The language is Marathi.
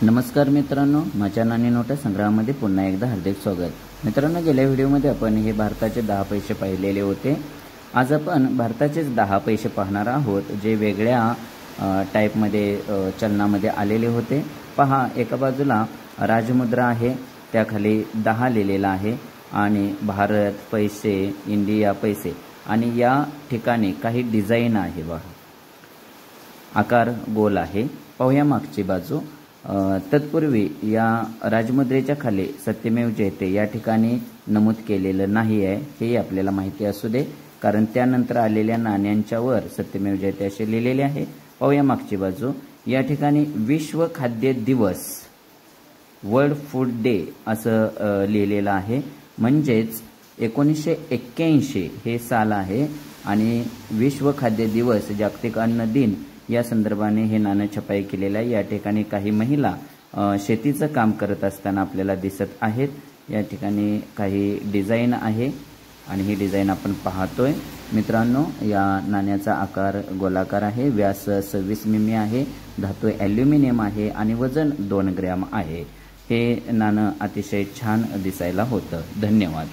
नमस्कार मित्रांनो, माझ्या नाणी नोटा संग्रहामध्ये पुन्हा एकदा हार्दिक स्वागत। मित्रांनो, गेल्या व्हिडिओमध्ये आपण हे भारताचे 10 पैसे पाहिलेले होते। आज आपण भारताचेच 10 पैसे पाहणार आहोत, जे वेगळ्या टाइपमध्ये चलनामध्ये आलेले होते। पहा, एका बाजूला राजमुद्रा आहे, त्याखाली 10 लिहिलेला आहे आणि भारत पैसे, इंडिया पैसे आणि या ठिकाणी काही डिझाइन आहे। बघा, आकार गोल आहे। पाहूया मागची बाजू। तत्पूर्वी या राजमुद्रेच्या खाली सत्यमेव जयते या ठिकाणी नमूद केलेलं नाही आहे, हे आपल्याला माहिती असू दे, कारण त्यानंतर आलेल्या नाण्यांच्यावर सत्यमेव जयते असे लिहिलेले आहे। पाहूया मागची बाजू। या ठिकाणी विश्व खाद्य दिवस, वर्ल्ड फूड डे असं लिहिलेलं आहे, म्हणजेच 1981 हे साल आहे आणि विश्व खाद्य दिवस, जागतिक अन्न दिन या संदर्भाने हे नाणं छपाई केलेलं आहे। या ठिकाणी काही महिला शेतीचं काम करत असताना आपल्याला दिसत आहेत। या ठिकाणी काही डिझाइन आहे आणि ही डिझाइन आपण पाहतोय। मित्रांनो, या नाण्याचा आकार गोलाकार आहे, व्यास 26 मिमी आहे, धातू ॲल्युमिनियम आहे आणि वजन 2 ग्रॅम आहे। हे नाणं अतिशय छान दिसायला होतं। धन्यवाद।